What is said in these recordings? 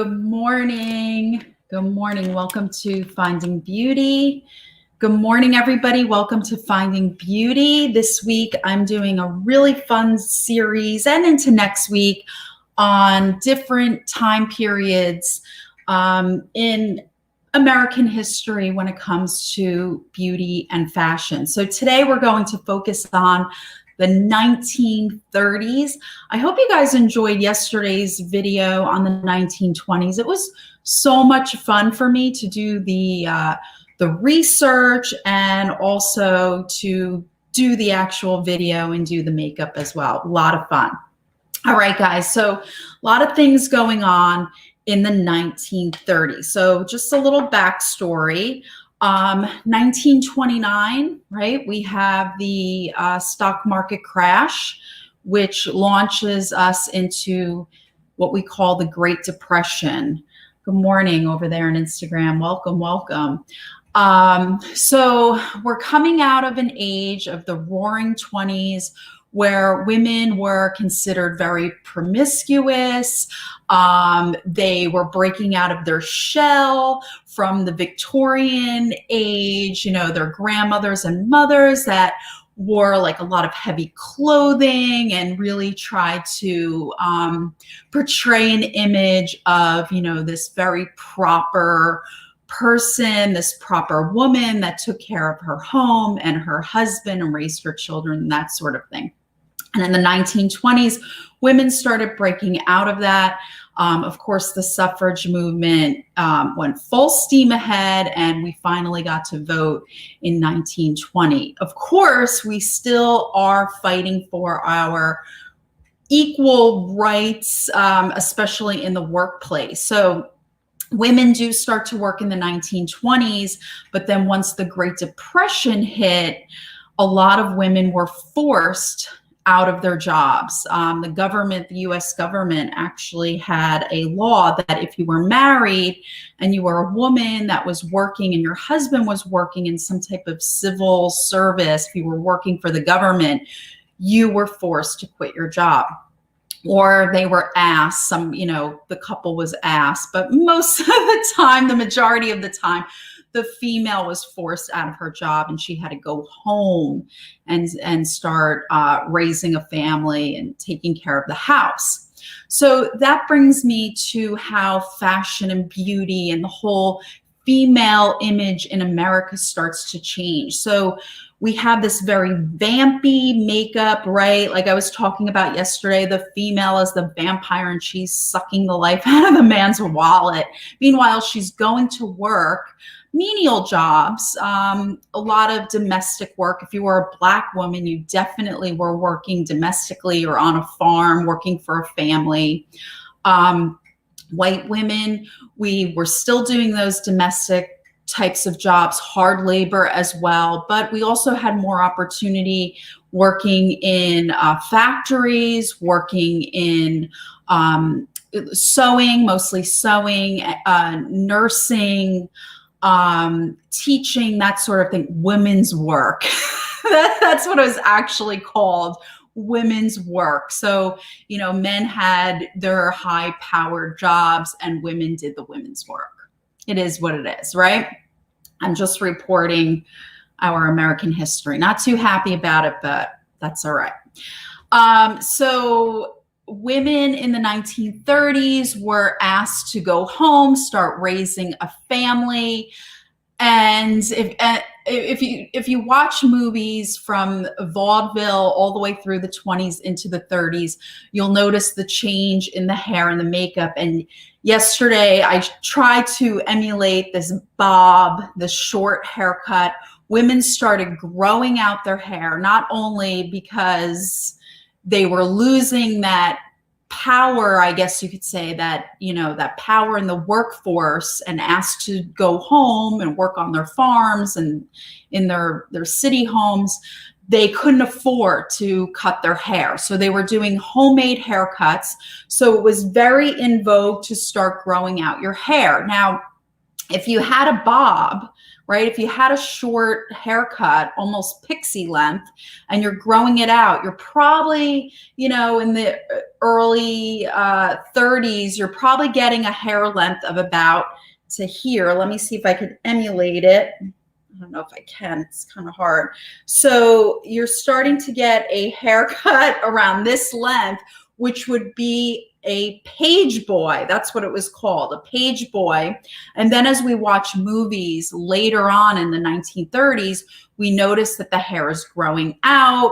Good morning. Good morning. Welcome to Finding Beauty. Good morning, everybody. Welcome to Finding Beauty. This week, I'm doing a really fun series and into next week on different time periods in American history when it comes to beauty and fashion. So today we're going to focus on the 1930s. I hope you guys enjoyed yesterday's video on the 1920s. It was so much fun for me to do the research and also to do the actual video and do the makeup as well. A lot of fun. All right, guys. So a lot of things going on in the 1930s. So just a little backstory. 1929, right? We have the stock market crash, which launches us into what we call the Great Depression. Good morning over there on Instagram. Welcome, welcome. So we're coming out of an age of the roaring 20s where women were considered very promiscuous. They were breaking out of their shell from the Victorian age, you know, their grandmothers and mothers that wore like a lot of heavy clothing and really tried to portray an image of, you know, this very proper person, this proper woman that took care of her home and her husband and raised her children and that sort of thing. And in the 1920s, women started breaking out of that. Of course, the suffrage movement went full steam ahead, and we finally got to vote in 1920. Of course, we still are fighting for our equal rights, especially in the workplace. So women do start to work in the 1920s, but then once the Great Depression hit, a lot of women were forced out of their jobs. The government, the US government actually had a law that if you were married and you were a woman that was working and your husband was working in some type of civil service, if you were working for the government, you were forced to quit your job. Or they were asked, some, you know, the couple was asked, but most of the time, the majority of the time, the female was forced out of her job and she had to go home and start raising a family and taking care of the house. So that brings me to how fashion and beauty and the whole female image in America starts to change. So we have this very vampy makeup, right? Like I was talking about yesterday, the female is the vampire and she's sucking the life out of the man's wallet. Meanwhile, she's going to work, menial jobs, a lot of domestic work. If you were a Black woman, you definitely were working domestically or on a farm, working for a family. White women, we were still doing those domestic types of jobs, hard labor as well, but we also had more opportunity working in factories, working in sewing, mostly sewing, nursing, teaching, that sort of thing, women's work. That's what it was actually called, women's work. So, you know, men had their high-powered jobs and women did the women's work. It is what it is, right? I'm just reporting our American history. Not too happy about it, but that's all right. So women in the 1930s were asked to go home, start raising a family. And if you watch movies from vaudeville all the way through the 20s into the 30s, you'll notice the change in the hair and the makeup. And yesterday, I tried to emulate this bob, the short haircut. Women started growing out their hair, not only because they were losing that power, I guess you could say, that, you know, that power in the workforce and asked to go home and work on their farms and in their city homes, they couldn't afford to cut their hair. So they were doing homemade haircuts. So it was very in vogue to start growing out your hair. Now, if you had a bob, right? If you had a short haircut, almost pixie length, and you're growing it out, you're probably, in the early 30s, you're probably getting a hair length of about to here. Let me see if I can emulate it. I don't know if I can, it's kind of hard. So you're starting to get a haircut around this length, which would be a page boy. That's what it was called, a page boy. And then as we watch movies later on in the 1930s, we notice that the hair is growing out.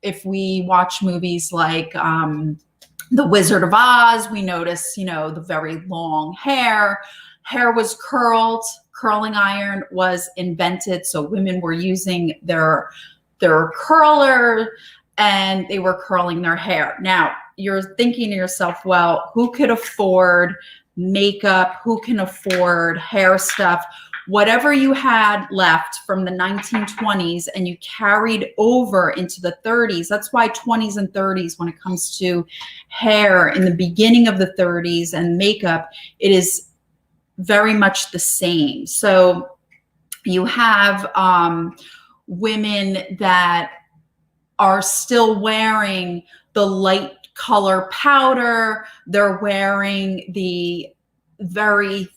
If we watch movies like The Wizard of Oz, we notice, the very long hair. Hair was curled. Curling iron was invented. So women were using their curler and they were curling their hair. Now, you're thinking to yourself, well, who could afford makeup? Who can afford hair stuff? Whatever you had left from the 1920s and you carried over into the 30s. That's why 20s and 30s, when it comes to hair in the beginning of the 30s and makeup, it is very much the same. So you have women that are still wearing the light color powder. They're wearing the very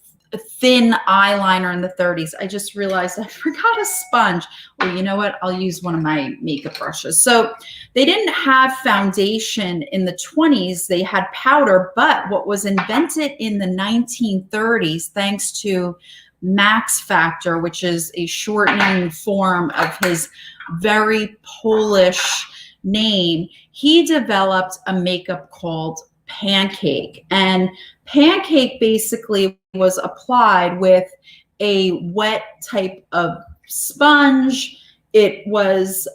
thin eyeliner in the 30s. I just realized I forgot a sponge. Well, you know what? I'll use one of my makeup brushes. So they didn't have foundation in the 20s. They had powder, but what was invented in the 1930s, thanks to Max Factor, which is a shortening form of his very Polish name, he developed a makeup called Pancake. And Pancake basically was applied with a wet type of sponge. It was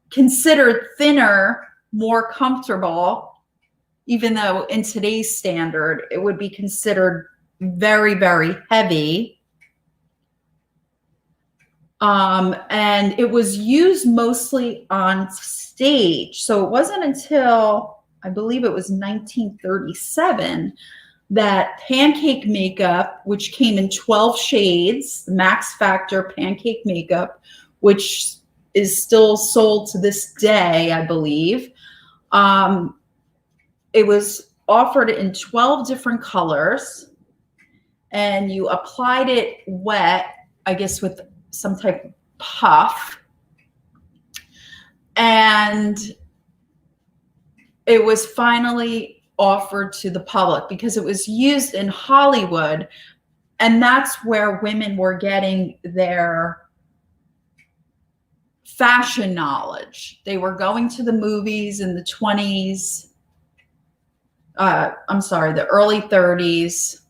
considered thinner, more comfortable, even though in today's standard, it would be considered very, very heavy. And it was used mostly on stage. So it wasn't until, I believe it was 1937, that Pancake makeup, which came in 12 shades, the Max Factor Pancake makeup, which is still sold to this day, I believe. It was offered in 12 different colors, and you applied it wet, I guess with some type of puff. And it was finally offered to the public because it was used in Hollywood. And that's where women were getting their fashion knowledge. They were going to the movies in the 20s, the early 30s,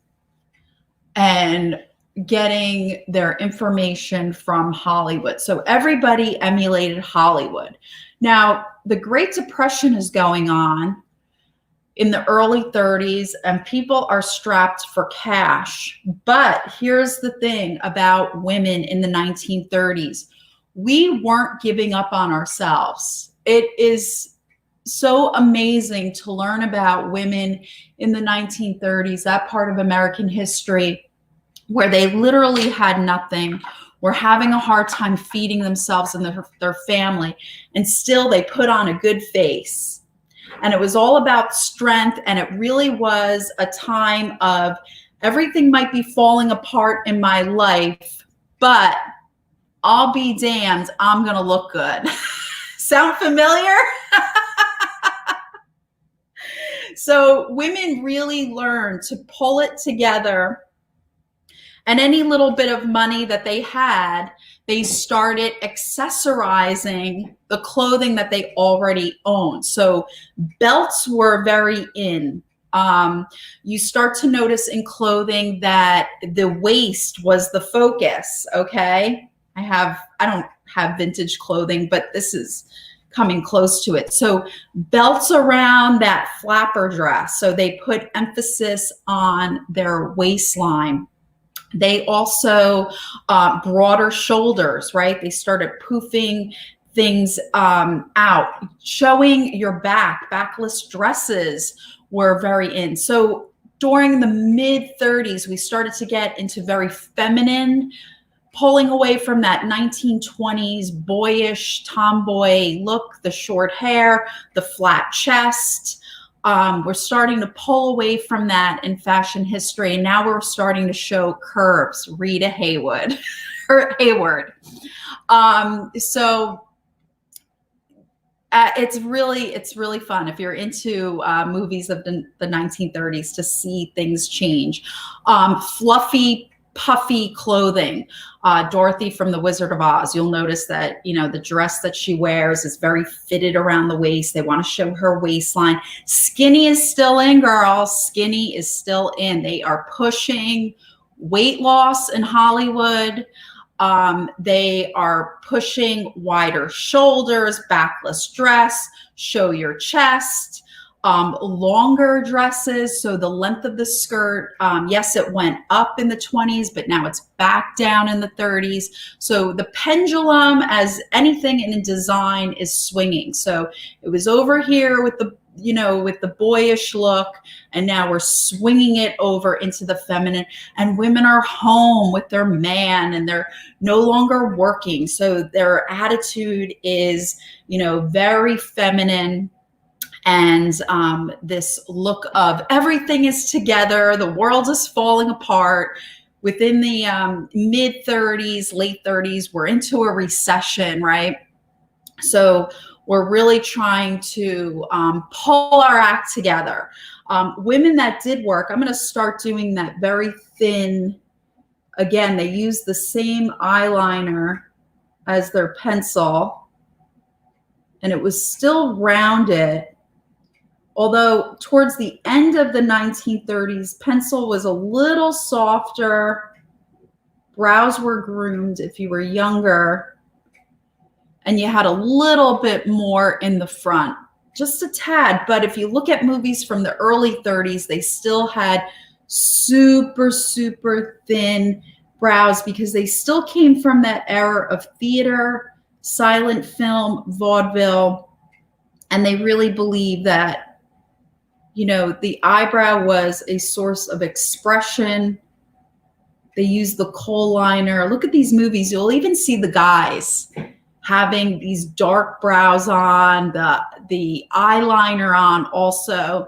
and getting their information from Hollywood. So everybody emulated Hollywood. Now, the Great Depression is going on in the early 30s, and people are strapped for cash. But here's the thing about women in the 1930s. We weren't giving up on ourselves. It is so amazing to learn about women in the 1930s, that part of American history where they literally had nothing, were having a hard time feeding themselves and their family, and still they put on a good face. And it was all about strength, and it really was a time of everything might be falling apart in my life, but I'll be damned, I'm going to look good. Sound familiar? So women really learned to pull it together, and any little bit of money that they had, they started accessorizing the clothing that they already owned. So belts were very in. You start to notice in clothing that the waist was the focus, okay? I don't have vintage clothing, but this is coming close to it. So belts around that flapper dress. So they put emphasis on their waistline. They also, broader shoulders, right? They started poofing things out. Showing your back, backless dresses were very in. So during the mid-30s, we started to get into very feminine, pulling away from that 1920s boyish tomboy look, the short hair, the flat chest. We're starting to pull away from that in fashion history. And now we're starting to show curves, Rita Hayworth. It's really fun if you're into movies of the 1930s to see things change. Fluffy, puffy clothing. Dorothy from The Wizard of Oz, you'll notice that, the dress that she wears is very fitted around the waist. They want to show her waistline. Skinny is still in, girls. Skinny is still in. They are pushing weight loss in Hollywood. They are pushing wider shoulders, backless dress, show your chest, longer dresses. So the length of the skirt, yes, it went up in the 20s, but now it's back down in the 30s. So the pendulum, as anything in design, is swinging. So it was over here with the with the boyish look, and now we're swinging it over into the feminine, and women are home with their man and they're no longer working. So their attitude is, very feminine. And this look of everything is together, the world is falling apart. Within the mid-30s, late 30s, we're into a recession, right? So we're really trying to pull our act together. Women that did work, I'm going to start doing that very thin. Again, they use the same eyeliner as their pencil, and it was still rounded. Although towards the end of the 1930s, pencil was a little softer. Brows were groomed if you were younger. And you had a little bit more in the front, just a tad. But if you look at movies from the early 30s, they still had super, super thin brows because they still came from that era of theater, silent film, vaudeville. And they really believed that, the eyebrow was a source of expression. They used the kohl liner. Look at these movies. You'll even see the guys having these dark brows on, the eyeliner on also,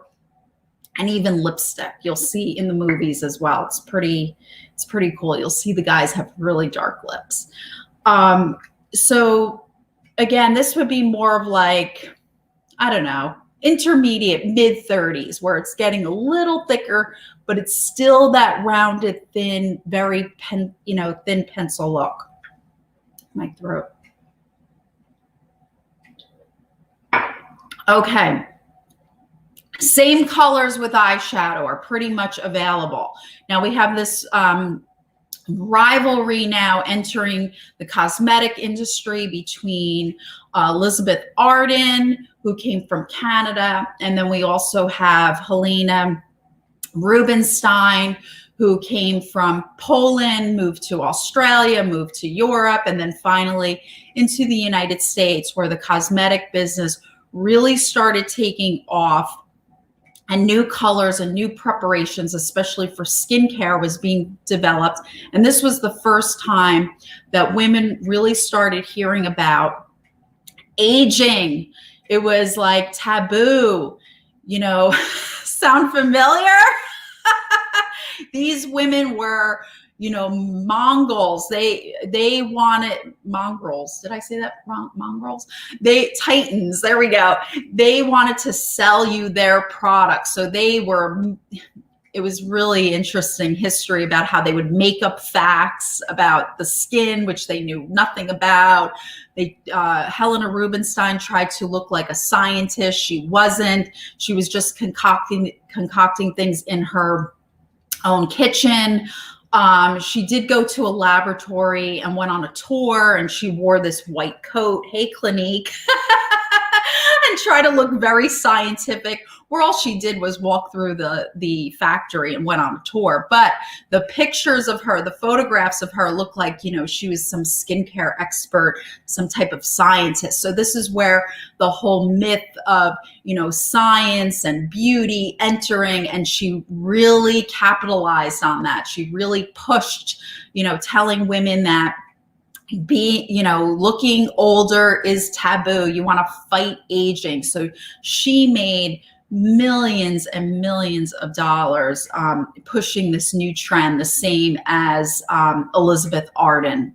and even lipstick you'll see in the movies as well. It's pretty cool. You'll see the guys have really dark lips. So again, this would be more of like, I don't know, intermediate mid-30s, where it's getting a little thicker, but it's still that rounded, thin, very thin pencil look. My throat. Okay, same colors with eyeshadow are pretty much available. Now we have this rivalry now entering the cosmetic industry between Elizabeth Arden, who came from Canada, and then we also have Helena Rubinstein, who came from Poland, moved to Australia, moved to Europe, and then finally into the United States, where the cosmetic business really started taking off, and new colors and new preparations, especially for skincare, was being developed. And this was the first time that women really started hearing about aging. It was like taboo, sound familiar? These women were, Mongols. They wanted mongrels. Did I say that wrong? Mongrels? Titans. There we go. They wanted to sell you their products. So it was really interesting history about how they would make up facts about the skin, which they knew nothing about. Helena Rubinstein tried to look like a scientist. She wasn't. She was just concocting things in her own kitchen. She did go to a laboratory and went on a tour, and she wore this white coat. Hey, Clinique. And and try to look very scientific, where all she did was walk through the factory and went on a tour. But the pictures of her, the photographs of her look like, you know, she was some skincare expert, some type of scientist. So this is where the whole myth of, you know, science and beauty entering, and she really capitalized on that. She really pushed, you know, telling women that you know, looking older is taboo. You want to fight aging. So she made millions and millions of dollars pushing this new trend, the same as Elizabeth Arden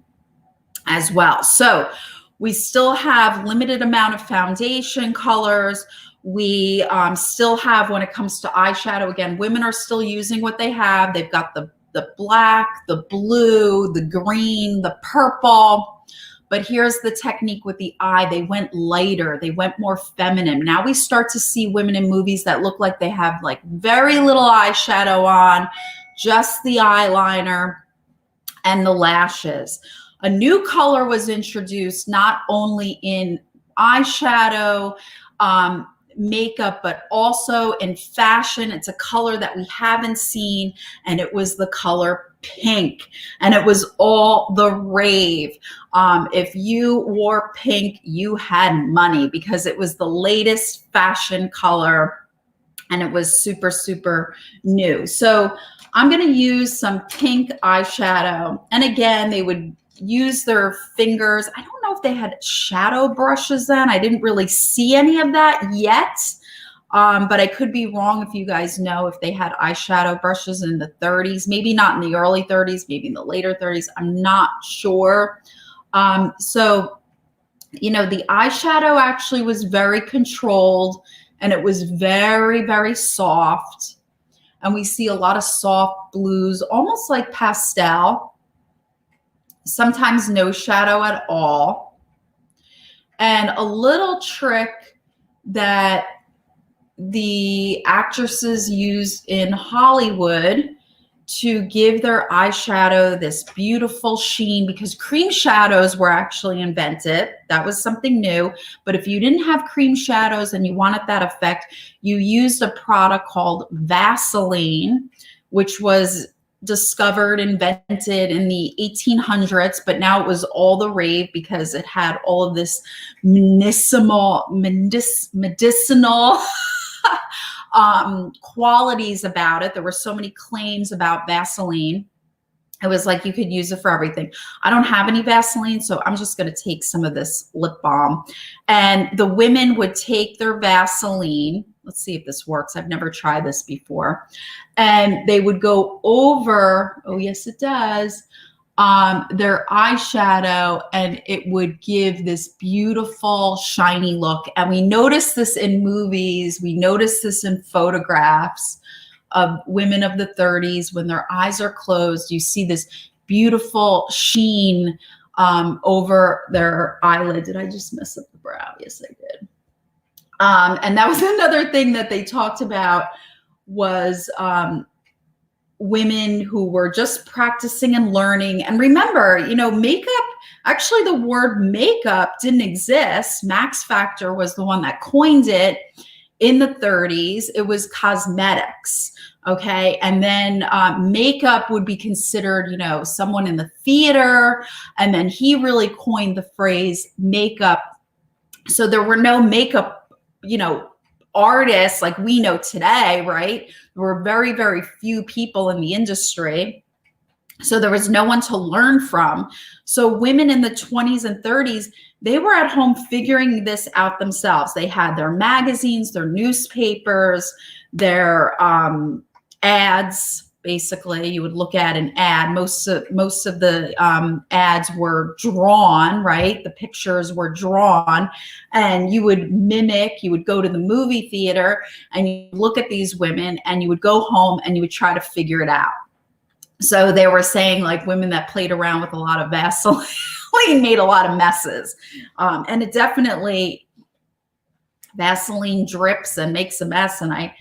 as well. So we still have limited amount of foundation colors. We still have, when it comes to eyeshadow, again, women are still using what they have. They've got the black, the blue, the green, the purple. But here's the technique with the eye. They went lighter. They went more feminine. Now we start to see women in movies that look like they have like very little eyeshadow on, just the eyeliner and the lashes. A new color was introduced, not only in eyeshadow, makeup, but also in fashion. It's a color that we haven't seen, and it was the color pink, and it was all the rave. If you wore pink, you had money, because it was the latest fashion color, and it was super, super new. So I'm going to use some pink eyeshadow, and again, they would use their fingers. I don't know if they had shadow brushes then. I didn't really see any of that yet, but I could be wrong. If you guys know if they had eyeshadow brushes in the 30s, maybe not in the early 30s, maybe in the later 30s. I'm not sure. So, you know, the eyeshadow actually was very controlled, and it was very, very soft. And we see a lot of soft blues, almost like pastel. Sometimes no shadow at all. And a little trick that the actresses use in Hollywood to give their eyeshadow this beautiful sheen, because cream shadows were actually invented. That was something new. But if you didn't have cream shadows and you wanted that effect, you used a product called Vaseline, which was discovered, invented in the 1800s, but now it was all the rave because it had all of this medicinal qualities about it. There were so many claims about Vaseline. It was like you could use it for everything. I don't have any Vaseline, so I'm just going to take some of this lip balm. And the women would take their Vaseline. Let's see if this works. I've never tried this before. And they would go over, oh yes it does, their eyeshadow, and it would give this beautiful shiny look. And we notice this in movies. We notice this in photographs of women of the 30s. When their eyes are closed, you see this beautiful sheen over their eyelid. Did I just mess up the brow? Yes, I did. And that was another thing that they talked about, was women who were just practicing and learning. And remember, you know, makeup, actually the word makeup didn't exist. Max Factor was the one that coined it in the 30s. It was cosmetics. Okay. And then makeup would be considered, you know, someone in the theater. And then he really coined the phrase makeup. So there were no makeup, you know, artists like we know today, right? There were very, very few people in the industry. So there was no one to learn from. So women in the 20s and 30s, they were at home figuring this out themselves. They had their magazines, their newspapers, their ads. Basically, you would look at an ad. Most of the ads were drawn, right? The pictures were drawn, and you would mimic. You would go to the movie theater and you look at these women, and you would go home and you would try to figure it out. So they were saying, like, women that played around with a lot of Vaseline made a lot of messes, and it definitely, Vaseline drips and makes a mess. And I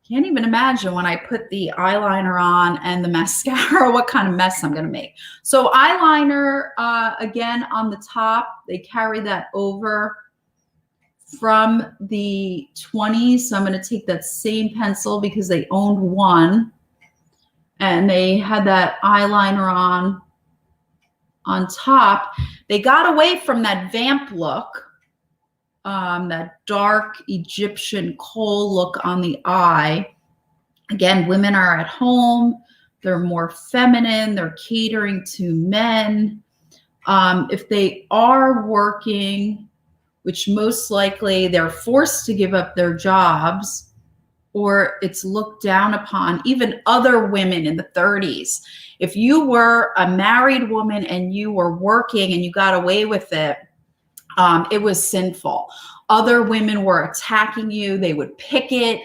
can't even imagine when I put the eyeliner on and the mascara, what kind of mess I'm going to make. So eyeliner, again, on the top, they carry that over from the 20s. So I'm going to take that same pencil because they owned one, and they had that eyeliner on top. They got away from that vamp look, that dark Egyptian kohl look on the eye. Again, women are at home. They're more feminine. They're catering to men. If they are working, which most likely they're forced to give up their jobs, or it's looked down upon, even other women in the 30s. If you were a married woman and you were working and you got away with it, it was sinful. Other women were attacking you. They would picket,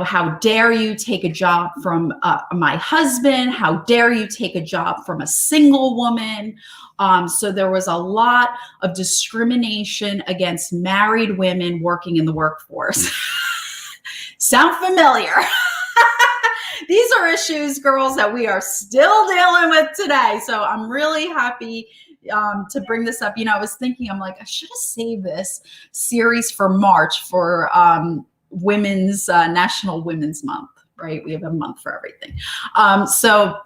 how dare you take a job from my husband? How dare you take a job from a single woman? So there was a lot of discrimination against married women working in the workforce. Sound familiar? These are issues, girls, that we are still dealing with today. So I'm really happy to bring this up. I was thinking, I'm like, I should have saved this series for March for Women's National Women's Month, right? We have a month for everything. So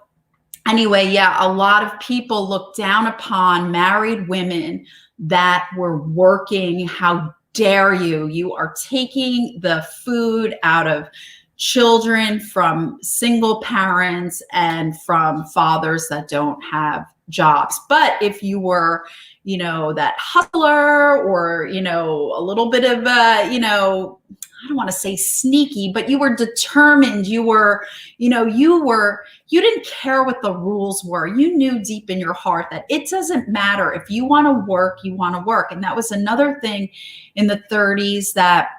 anyway, yeah, a lot of people look down upon married women that were working. How dare you? You are taking the food out of children from single parents and from fathers that don't have jobs. But if you were, that hustler, or, a little bit of, I don't want to say sneaky, but you were determined. You were, you didn't care what the rules were. You knew deep in your heart that it doesn't matter. If you want to work, you want to work. And that was another thing in the 30s that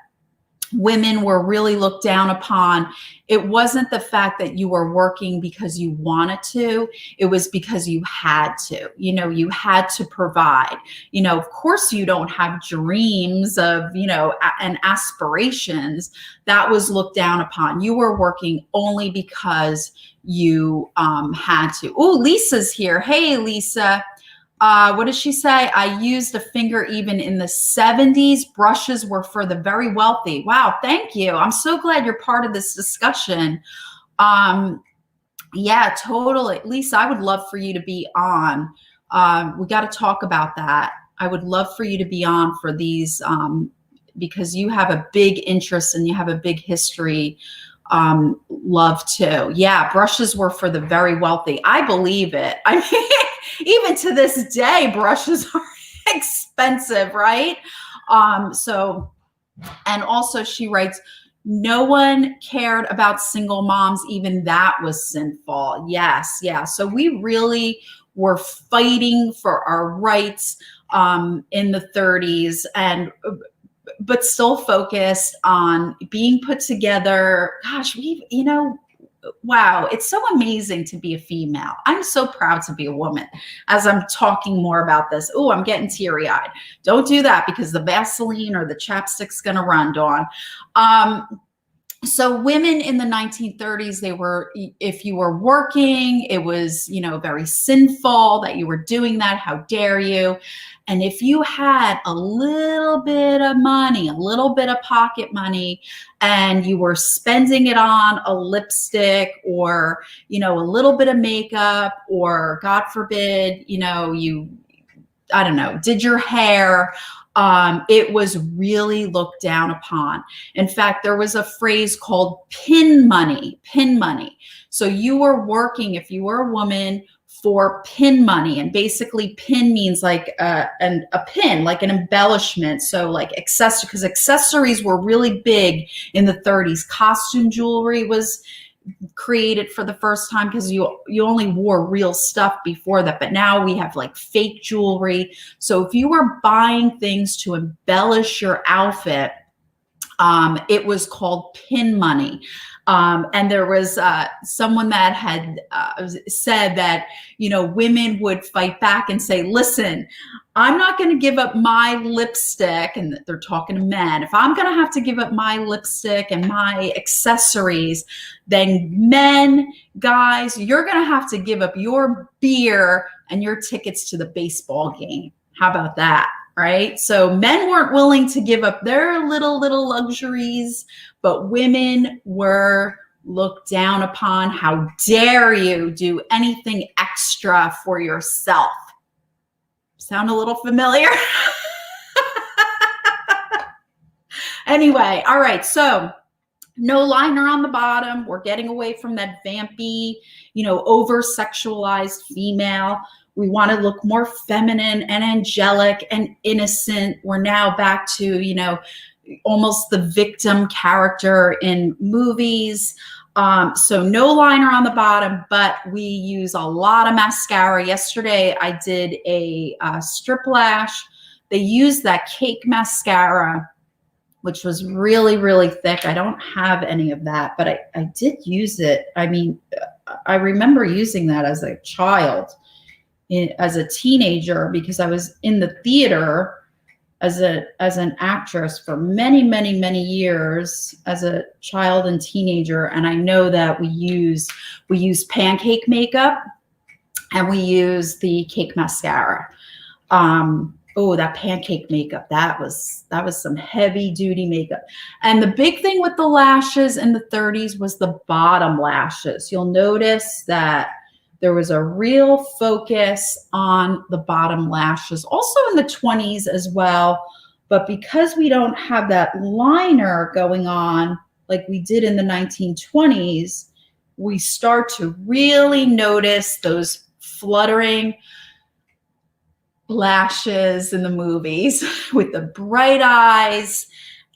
women were really looked down upon. It wasn't the fact that you were working because you wanted to. It was because you had to. You had to provide. Of course, you don't have dreams of, and aspirations. That was looked down upon. You were working only because you had to. Oh, Lisa's here. Hey, Lisa. What does she say? I used a finger even in the 70s. Brushes were for the very wealthy. Wow, thank you. I'm so glad you're part of this discussion. Yeah, totally. Lisa, I would love for you to be on. We got to talk about that. I would love for you to be on for these because you have a big interest and you have a big history. Love too. Yeah, brushes were for the very wealthy. I believe it. I mean, even to this day, brushes are expensive, right? So, and also she writes, no one cared about single moms. Even that was sinful. Yes. Yeah. So we really were fighting for our rights in the 30s, but still focused on being put together. Gosh, wow, it's so amazing to be a female. I'm so proud to be a woman as I'm talking more about this. Oh, I'm getting teary-eyed. Don't do that because the Vaseline or the chapstick's going to run, Dawn. So women in the 1930s, if you were working, it was, very sinful that you were doing that. How dare you? And if you had a little bit of money, a little bit of pocket money, and you were spending it on a lipstick or, a little bit of makeup, or God forbid, I don't know, did your hair, it was really looked down upon. In fact, there was a phrase called pin money, pin money. So you were working, if you were a woman, for pin money. And basically pin means like a pin, like an embellishment. So like because accessories were really big in the 30s. Costume jewelry was created for the first time because you only wore real stuff before that, but now we have like fake jewelry. So if you were buying things to embellish your outfit, it was called pin money. And there was someone that had said that, women would fight back and say, listen, I'm not going to give up my lipstick, and they're talking to men. If I'm going to have to give up my lipstick and my accessories, then men, guys, you're going to have to give up your beer and your tickets to the baseball game. How about that? right? So men weren't willing to give up their little luxuries, but women were looked down upon. How dare you do anything extra for yourself? Sound a little familiar? Anyway, all right, so no liner on the bottom. We're getting away from that vampy, over-sexualized female. We want to look more feminine and angelic and innocent. We're now back to, almost the victim character in movies. So no liner on the bottom, but we use a lot of mascara. Yesterday, I did a strip lash. They used that cake mascara, which was really, really thick. I don't have any of that, but I did use it. I mean, I remember using that as a child, as a teenager, because I was in the theater as an actress for many, many, many years as a child and teenager. And I know that we use pancake makeup and we use the cake mascara. Oh, that pancake makeup, that was some heavy duty makeup. And the big thing with the lashes in the 30s was the bottom lashes. You'll notice that there was a real focus on the bottom lashes, also in the 20s as well. But because we don't have that liner going on like we did in the 1920s, we start to really notice those fluttering lashes in the movies with the bright eyes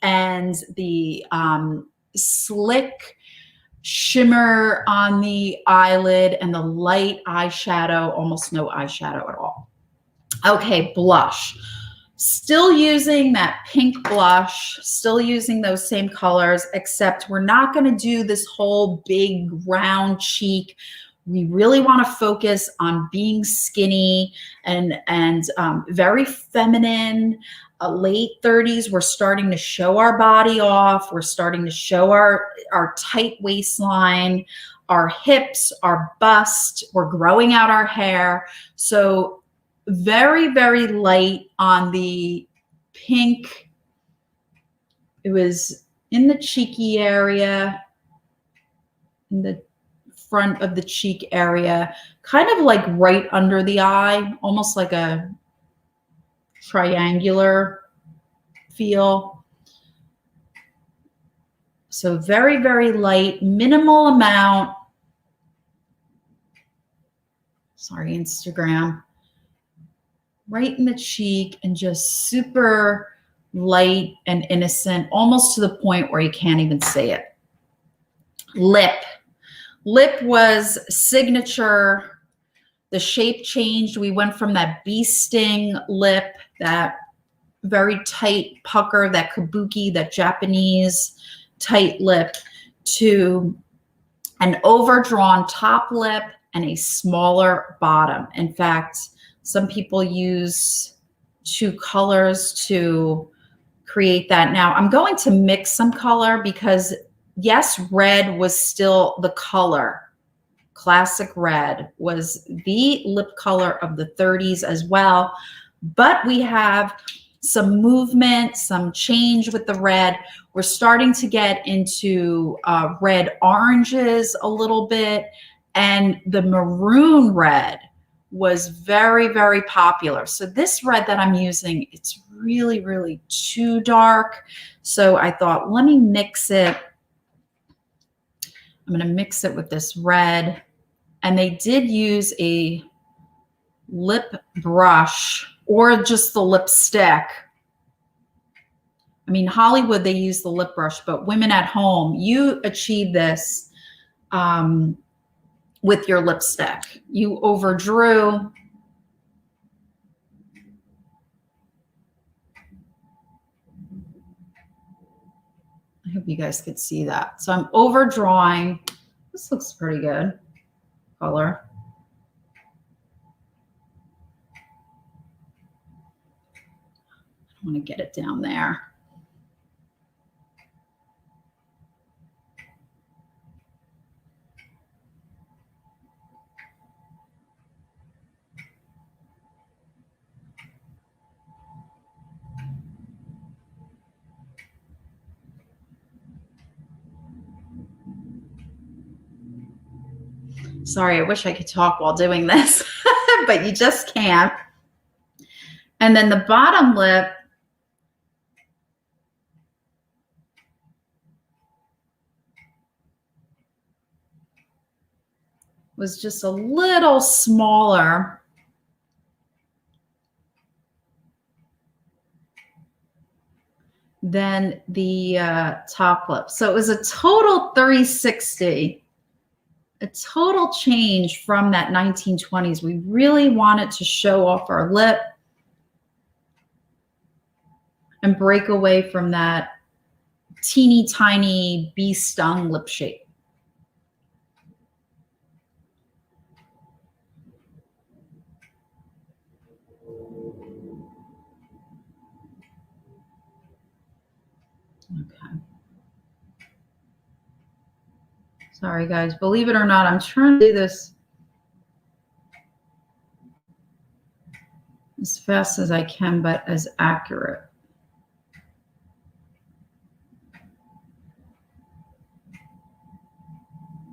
and the slick shimmer on the eyelid and the light eyeshadow, almost no eyeshadow at all. Okay, blush. Still using that pink blush, still using those same colors, except we're not going to do this whole big round cheek. We really want to focus on being skinny and very feminine. Late 30s, we're starting to show our body off. We're starting to show our tight waistline, our hips, our bust. We're growing out our hair. So very, very light on the pink. It was in the cheeky area, in the front of the cheek area, kind of like right under the eye, almost like a triangular feel. So very, very light, minimal amount. Sorry, Instagram. Right in the cheek and just super light and innocent, almost to the point where you can't even say it. Lip. Lip was signature. The shape changed. We went from that bee sting lip, that very tight pucker, that kabuki, that Japanese tight lip, to an overdrawn top lip and a smaller bottom. In fact, some people use two colors to create that. Now, I'm going to mix some color because, yes, red was still the color. Classic red was the lip color of the 30s as well. But we have some movement, some change with the red. We're starting to get into red oranges a little bit. And the maroon red was very, very popular. So this red that I'm using, it's really, really too dark. So I thought, let me mix it. I'm going to mix it with this red. And they did use a lip brush or just the lipstick. I mean, Hollywood, they use the lip brush, but women at home, you achieve this with your lipstick. You overdrew. I hope you guys could see that. So I'm overdrawing. This looks pretty good. Color. I want to get it down there. Sorry, I wish I could talk while doing this, but you just can't. And then the bottom lip, was just a little smaller than the top lip. So it was a total 360, a total change from that 1920s. We really wanted to show off our lip and break away from that teeny tiny bee stung lip shape. Okay. Sorry, guys. Believe it or not, I'm trying to do this as fast as I can, but as accurate.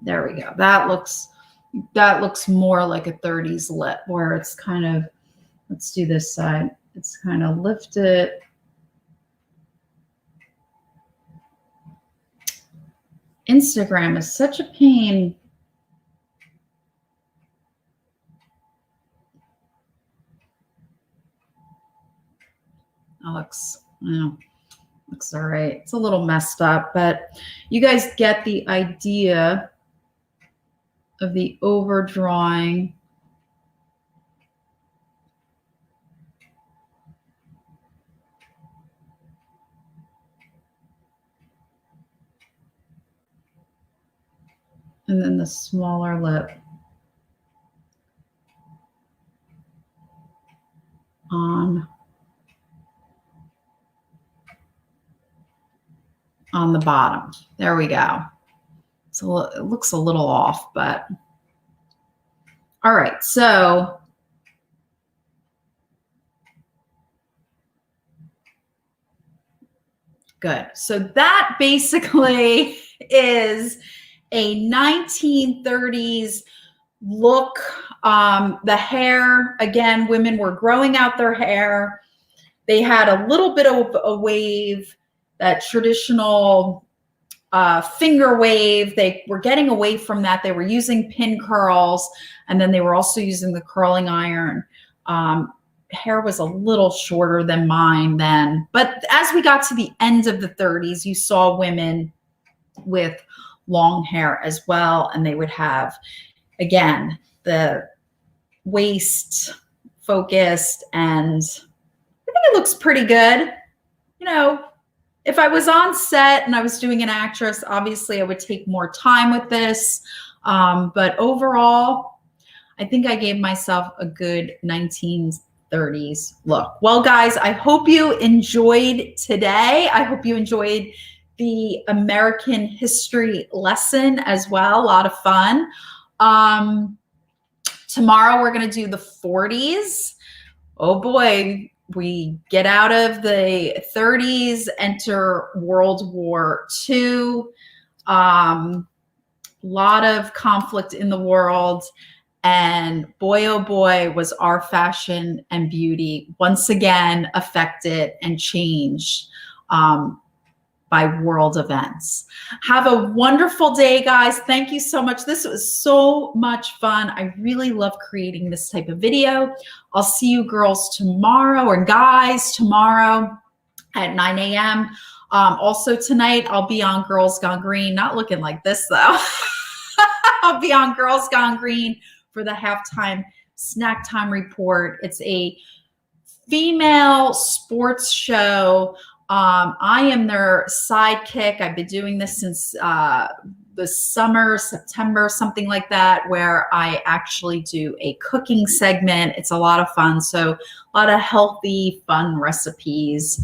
There we go. That looks more like a 30s lip, where it's kind of, let's do this side. It's kind of lifted. Instagram is such a pain. That looks, looks all right. It's a little messed up, but you guys get the idea of the overdrawing. And then the smaller lip on the bottom. There we go. So it looks a little off, but all right. So good. So that basically is a 1930s look. The hair, again, women were growing out their hair. They had a little bit of a wave, that traditional finger wave. They were getting away from that. They were using pin curls, and then they were also using the curling iron. Hair was a little shorter than mine then. But as we got to the end of the 30s, you saw women with long hair as well, and they would have, again, the waist focused, and I think it looks pretty good. You know, if I was on set and I was doing an actress, obviously I would take more time with this. But overall, I think I gave myself a good 1930s look. Well, guys, I hope you enjoyed today. I hope you enjoyed the American history lesson as well. A lot of fun. Tomorrow we're going to do the 40s. Oh boy, we get out of the 30s, enter World War II. Lot of conflict in the world. And boy, oh boy, was our fashion and beauty once again affected and changed by world events. Have a wonderful day, guys. Thank you so much. This was so much fun. I really love creating this type of video. I'll see you girls tomorrow, or guys tomorrow at 9 a.m. Also tonight, I'll be on Girls Gone Green. Not looking like this though. I'll be on Girls Gone Green for the halftime snack time report. It's a female sports show. I am their sidekick. I've been doing this since the summer, September, something like that, where I actually do a cooking segment. It's a lot of fun. So a lot of healthy, fun recipes,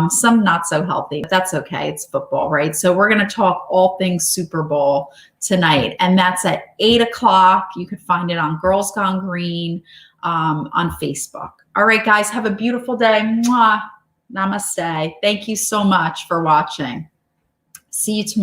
some not so healthy, but that's okay. It's football, right? So we're going to talk all things Super Bowl tonight, and that's at 8 o'clock. You can find it on Girls Gone Green on Facebook. All right, guys, have a beautiful day. Mwah. Namaste. Thank you so much for watching. See you tomorrow.